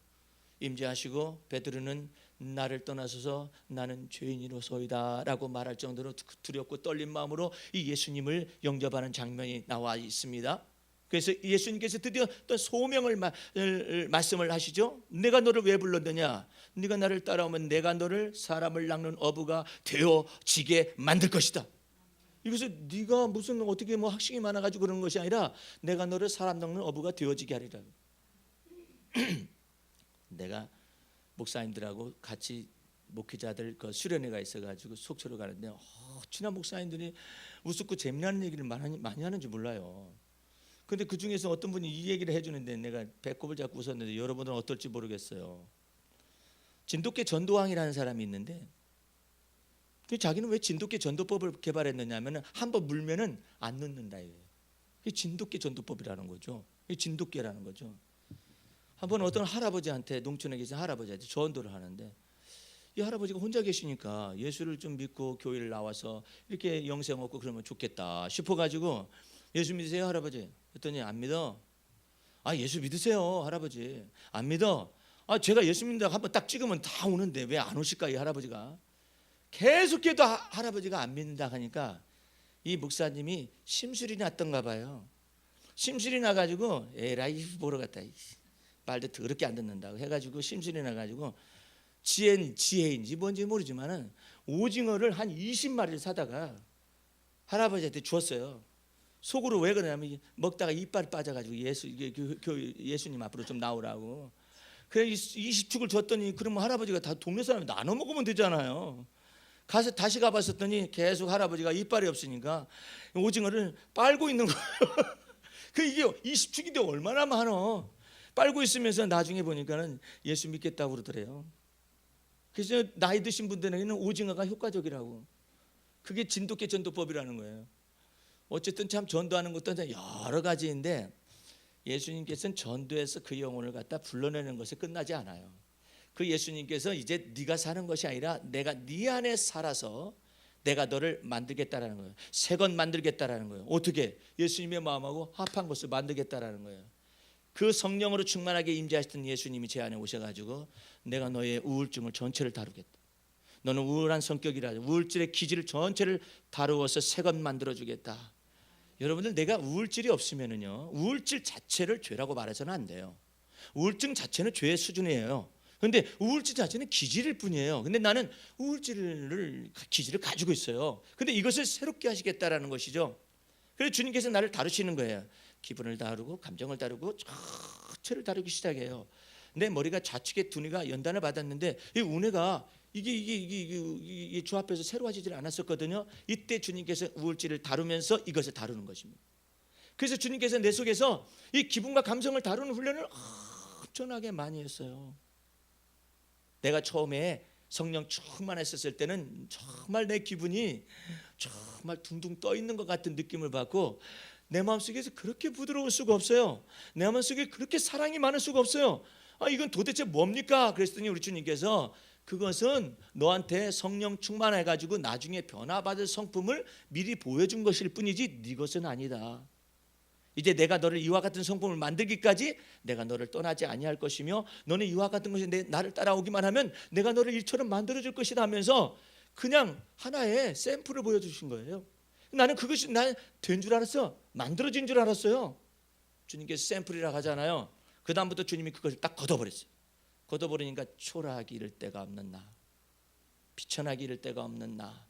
S1: 임재하시고 베드로는 나를 떠나서서 나는 죄인이로소이다 라고 말할 정도로 두렵고 떨린 마음으로 이 예수님을 영접하는 장면이 나와 있습니다. 그래서 예수님께서 드디어 또 소명을 말씀을 하시죠. 내가 너를 왜 불렀느냐? 네가 나를 따라오면 내가 너를 사람을 낚는 어부가 되어지게 만들 것이다. 이것을 네가 무슨 어떻게 학식이 많아가지고 그러는 것이 아니라 내가 너를 사람 낚는 어부가 되어지게 하리라. 내가 목사님들하고 같이 목회자들 그 수련회가 있어가지고 속초로 가는데 친한 목사님들이 우습고 재미나는 얘기를 많이 하는지 몰라요. 근데 그 중에서 어떤 분이 이 얘기를 해주는데 내가 배꼽을 잡고 웃었는데 여러분들은 어떨지 모르겠어요. 진돗개 전도왕이라는 사람이 있는데 자기는 왜 진돗개 전도법을 개발했느냐 하면 한번 물면은 안 넣는다 이거예요. 이게 진돗개 전도법이라는 거죠. 이게 진돗개라는 거죠. 한번 어떤 할아버지한테 농촌에 계신 할아버지한테 전도를 하는데 이 할아버지가 혼자 계시니까 예수를 좀 믿고 교회를 나와서 이렇게 영생 얻고 그러면 좋겠다 싶어가지고 예수 믿으세요 할아버지? 그랬더니 안 믿어. 아 예수 믿으세요 할아버지. 안 믿어. 아 제가 예수 믿는다고 한번 딱 찍으면 다 오는데 왜 안 오실까 이 할아버지가. 계속해도 할아버지가 안 믿는다 하니까 이 목사님이 심술이 났던가 봐요. 심술이 나가지고 에라이 보러 갔다. 말도 더럽게 안 듣는다고 해가지고 심술이 나가지고 지혜인지 뭔지 모르지만은 오징어를 한 20마리를 사다가 할아버지한테 주었어요. 속으로 왜 그러냐면 먹다가 이빨이 빠져가지고 예수님 앞으로 좀 나오라고. 그래 20축을 줬더니 그러면 할아버지가 다 동네 사람이 나눠 먹으면 되잖아요. 가서 다시 가봤었더니 계속 할아버지가 이빨이 없으니까 오징어를 빨고 있는 거예요. 그 이게 20축인데 얼마나 많어. 빨고 있으면서 나중에 보니까는 예수 믿겠다고 그러더래요. 그래서 나이 드신 분들에게는 오징어가 효과적이라고. 그게 진돗개 전도법이라는 거예요. 어쨌든 참 전도하는 것도 여러 가지인데 예수님께서는 전도해서 그 영혼을 갖다 불러내는 것에 끝나지 않아요. 그 예수님께서 이제 네가 사는 것이 아니라 내가 네 안에 살아서 내가 너를 만들겠다라는 거예요. 새 것 만들겠다라는 거예요. 어떻게? 예수님의 마음하고 합한 것을 만들겠다라는 거예요. 그 성령으로 충만하게 임재하셨던 예수님이 제 안에 오셔가지고 내가 너의 우울증을 전체를 다루겠다. 너는 우울한 성격이라 우울증의 기질을 전체를 다루어서 새 것 만들어주겠다. 여러분들 내가 우울증이 없으면은요 우울증 자체를 죄라고 말해서는 안 돼요. 우울증 자체는 죄의 수준이에요. 그런데 우울증 자체는 기질일 뿐이에요. 근데 나는 기질을 가지고 있어요. 근데 이것을 새롭게 하시겠다라는 것이죠. 그래서 주님께서 나를 다루시는 거예요. 기분을 다루고 감정을 다루고 전체를 다루기 시작해요. 내 머리가 좌측에 두뇌가 연단을 받았는데 이 우뇌가 이게 조합해서 새로워지질 않았었거든요. 이때 주님께서 우울증을 다루면서 이것을 다루는 것입니다. 그래서 주님께서 내 속에서 이 기분과 감성을 다루는 훈련을 엄청나게 많이 했어요. 내가 처음에 성령 충만했었을 때는 정말 내 기분이 정말 둥둥 떠 있는 것 같은 느낌을 받고 내 마음속에서 그렇게 부드러울 수가 없어요. 내 마음속에 그렇게 사랑이 많을 수가 없어요. 이건 도대체 뭡니까? 그랬더니 우리 주님께서 그것은 너한테 성령 충만해가지고 나중에 변화받을 성품을 미리 보여준 것일 뿐이지 네 것은 아니다. 이제 내가 너를 이와 같은 성품을 만들기까지 내가 너를 떠나지 아니할 것이며 너는 이와 같은 것이 나를 따라오기만 하면 내가 너를 일처럼 만들어줄 것이다 하면서 그냥 하나의 샘플을 보여주신 거예요. 나는 그것이 난 된 줄 알았어. 만들어진 줄 알았어요. 주님께서 샘플이라고 하잖아요. 그 다음부터 주님이 그것을 딱 걷어버렸어요. 걷어버리니까 초라하기 이를 데가 없는 나, 비천하기 이를 데가 없는 나,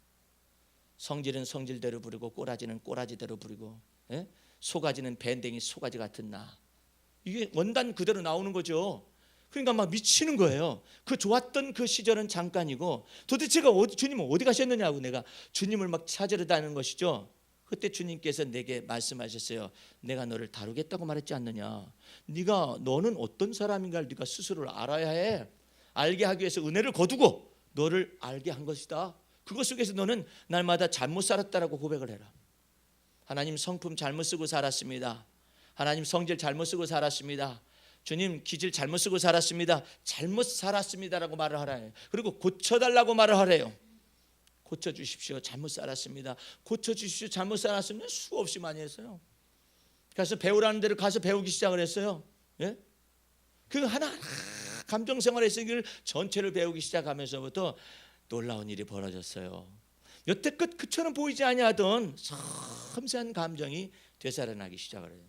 S1: 성질은 성질대로 부리고 꼬라지는 꼬라지대로 부리고, 소가지는 밴댕이 소가지 같은 나. 이게 원단 그대로 나오는 거죠. 그러니까 막 미치는 거예요. 그 좋았던 그 시절은 잠깐이고 도대체가 주님은 어디 가셨느냐고 내가 주님을 막 찾으러 다니는 것이죠. 그때 주님께서 내게 말씀하셨어요. 내가 너를 다루겠다고 말했지 않느냐. 너는 어떤 사람인가를 네가 스스로를 알아야 해. 알게 하기 위해서 은혜를 거두고 너를 알게 한 것이다. 그것 속에서 너는 날마다 잘못 살았다라고 고백을 해라. 하나님 성품 잘못 쓰고 살았습니다. 하나님 성질 잘못 쓰고 살았습니다. 주님 기질 잘못 쓰고 살았습니다. 잘못 살았습니다라고 말을 하라요. 그리고 고쳐달라고 말을 하래요. 고쳐주십시오. 잘못 살았습니다. 고쳐주십시오. 잘못 살았으면 수없이 많이 했어요. 그래서 배우라는 데를 가서 배우기 시작을 했어요. 그 하나 감정생활에서 그 전체를 배우기 시작하면서부터 놀라운 일이 벌어졌어요. 여태껏 그처럼 보이지 아니하던 섬세한 감정이 되살아나기 시작을 해요.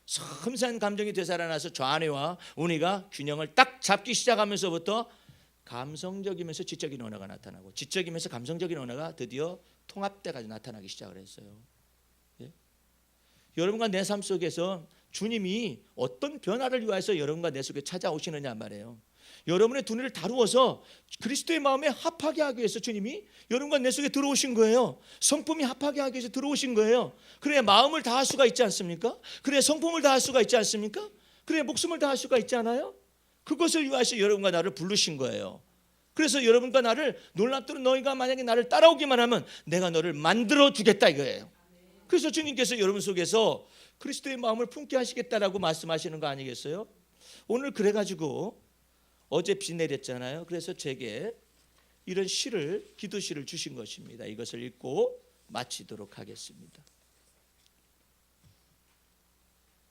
S1: 섬세한 감정이 되살아나서 좌뇌와 우뇌가 균형을 딱 잡기 시작하면서부터 감성적이면서 지적인 언어가 나타나고 지적이면서 감성적인 언어가 드디어 통합돼가지고 나타나기 시작을 했어요. 여러분과 내 삶 속에서 주님이 어떤 변화를 위해서 여러분과 내 속에 찾아오시느냐 말이에요. 여러분의 두뇌를 다루어서 그리스도의 마음에 합하게 하기 위해서 주님이 여러분과 내 속에 들어오신 거예요. 성품이 합하게 하기 위해서 들어오신 거예요. 그래야 마음을 다할 수가 있지 않습니까? 그래야 성품을 다할 수가 있지 않습니까? 그래야 목숨을 다할 수가 있지 않아요? 그것을 위하여 여러분과 나를 부르신 거예요. 그래서 여러분과 나를 놀랍도록 너희가 만약에 나를 따라오기만 하면 내가 너를 만들어 주겠다 이거예요. 그래서 주님께서 여러분 속에서 그리스도의 마음을 품게 하시겠다라고 말씀하시는 거 아니겠어요? 오늘 그래가지고 어제 비 내렸잖아요. 그래서 제게 이런 기도시를 주신 것입니다. 이것을 읽고 마치도록 하겠습니다.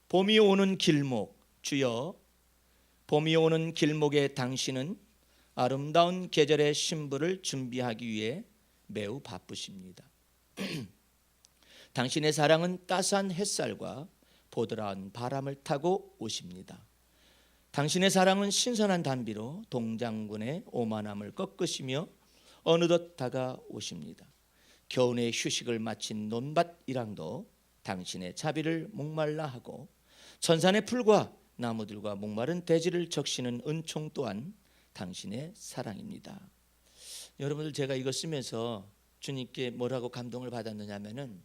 S1: 봄이 오는 길목, 주여 봄이 오는 길목에 당신은 아름다운 계절의 신부를 준비하기 위해 매우 바쁘십니다. 당신의 사랑은 따스한 햇살과 보드라운 바람을 타고 오십니다. 당신의 사랑은 신선한 단비로 동장군의 오만함을 꺾으시며 어느덧 다가오십니다. 겨우내 휴식을 마친 논밭 일항도 당신의 자비를 목말라 하고 천산의 풀과 나무들과 목마른 대지를 적시는 은총 또한 당신의 사랑입니다. 여러분들 제가 이거 쓰면서 주님께 뭐라고 감동을 받았느냐 하면은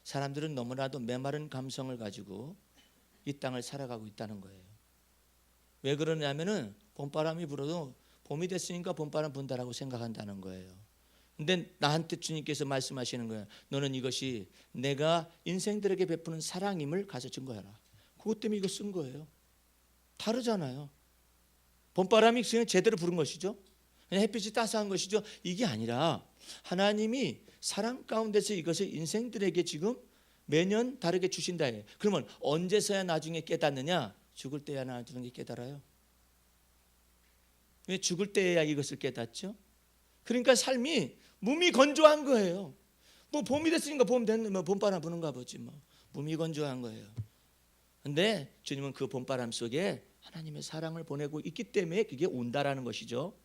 S1: 사람들은 너무나도 메마른 감성을 가지고 이 땅을 살아가고 있다는 거예요. 왜 그러냐면은 봄바람이 불어도 봄이 됐으니까 봄바람 분다라고 생각한다는 거예요. 근데 나한테 주님께서 말씀하시는 거예요. 너는 이것이 내가 인생들에게 베푸는 사랑임을 가서 증거해라. 그것 때문에 이거 쓴 거예요. 다르잖아요. 봄바람이 그냥 제대로 부른 것이죠. 그냥 햇빛이 따스한 것이죠. 이게 아니라 하나님이 사랑 가운데서 이것을 인생들에게 지금 매년 다르게 주신다 해요. 그러면 언제서야 나중에 깨닫느냐? 죽을 때야 나중에 깨달아요. 왜 죽을 때야 이것을 깨닫죠? 그러니까 삶이 무미건조한 거예요. 뭐 봄이 됐으니까 봄바람 부는가 보지 뭐. 무미건조한 거예요. 근데 주님은 그 봄바람 속에 하나님의 사랑을 보내고 있기 때문에 그게 온다라는 것이죠.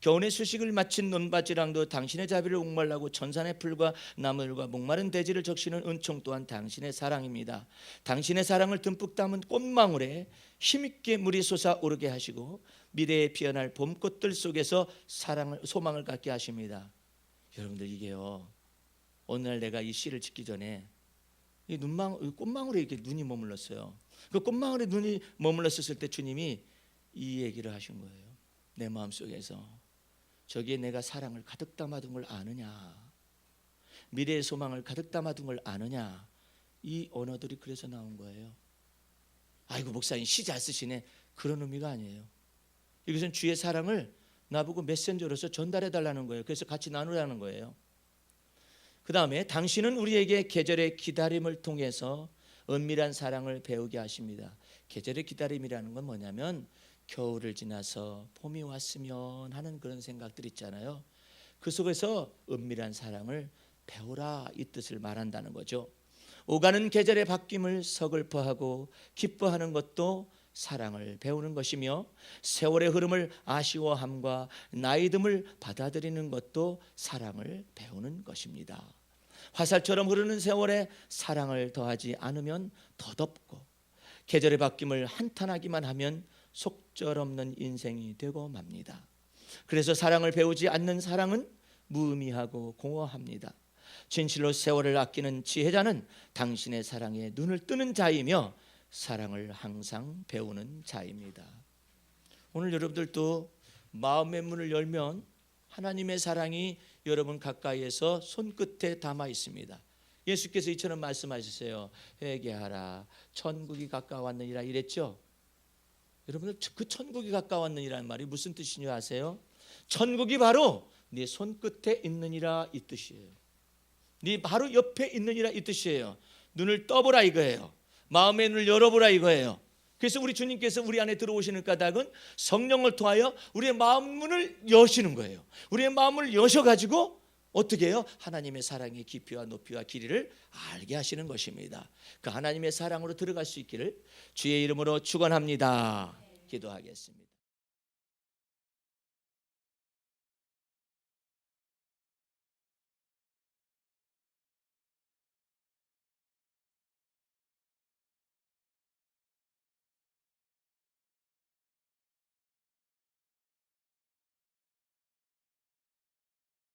S1: 겨우내 수식을 마친 논밭이랑도 당신의 자비를 목말라고 천산의 풀과 나무들과 목마른 대지를 적시는 은총 또한 당신의 사랑입니다. 당신의 사랑을 듬뿍 담은 꽃망울에 힘있게 물이 솟아오르게 하시고 미래에 피어날 봄꽃들 속에서 소망을 갖게 하십니다. 여러분들 이게요, 오늘 내가 이 시를 짓기 전에 이 꽃망울에 이렇게 눈이 머물렀어요. 그 꽃망울에 눈이 머물렀을 때 주님이 이 얘기를 하신 거예요. 내 마음속에서 저기에 내가 사랑을 가득 담아둔 걸 아느냐, 미래의 소망을 가득 담아둔 걸 아느냐, 이 언어들이 그래서 나온 거예요. 아이고 목사님 시 잘 쓰시네. 그런 의미가 아니에요. 이것은 주의 사랑을 나보고 메신저로서 전달해 달라는 거예요. 그래서 같이 나누라는 거예요. 그 다음에 당신은 우리에게 계절의 기다림을 통해서 은밀한 사랑을 배우게 하십니다. 계절의 기다림이라는 건 뭐냐면 겨울을 지나서 봄이 왔으면 하는 그런 생각들 있잖아요. 그 속에서 은밀한 사랑을 배우라 이 뜻을 말한다는 거죠. 오가는 계절의 바뀜을 서글퍼하고 기뻐하는 것도 사랑을 배우는 것이며 세월의 흐름을 아쉬워함과 나이듦을 받아들이는 것도 사랑을 배우는 것입니다. 화살처럼 흐르는 세월에 사랑을 더하지 않으면 더덥고 계절의 바뀜을 한탄하기만 하면 속절없는 인생이 되고 맙니다. 그래서 사랑을 배우지 않는 사랑은 무의미하고 공허합니다. 진실로 세월을 아끼는 지혜자는 당신의 사랑에 눈을 뜨는 자이며 사랑을 항상 배우는 자입니다. 오늘 여러분들도 마음의 문을 열면 하나님의 사랑이 여러분 가까이에서 손끝에 담아 있습니다. 예수께서 이처럼 말씀하셨어요. 회개하라 천국이 가까웠느니라 이랬죠. 여러분들 그 천국이 가까웠느니라는 말이 무슨 뜻인지 아세요? 천국이 바로 네 손끝에 있느니라 이 뜻이에요. 네 바로 옆에 있느니라 이 뜻이에요. 눈을 떠보라 이거예요. 마음의 눈을 열어보라 이거예요. 그래서 우리 주님께서 우리 안에 들어오시는 까닭은 성령을 통하여 우리의 마음 문을 여시는 거예요. 우리의 마음을 여셔가지고 어떻게 해요? 하나님의 사랑의 깊이와 높이와 길이를 알게 하시는 것입니다. 그 하나님의 사랑으로 들어갈 수 있기를 주의 이름으로 축원합니다. 기도하겠습니다.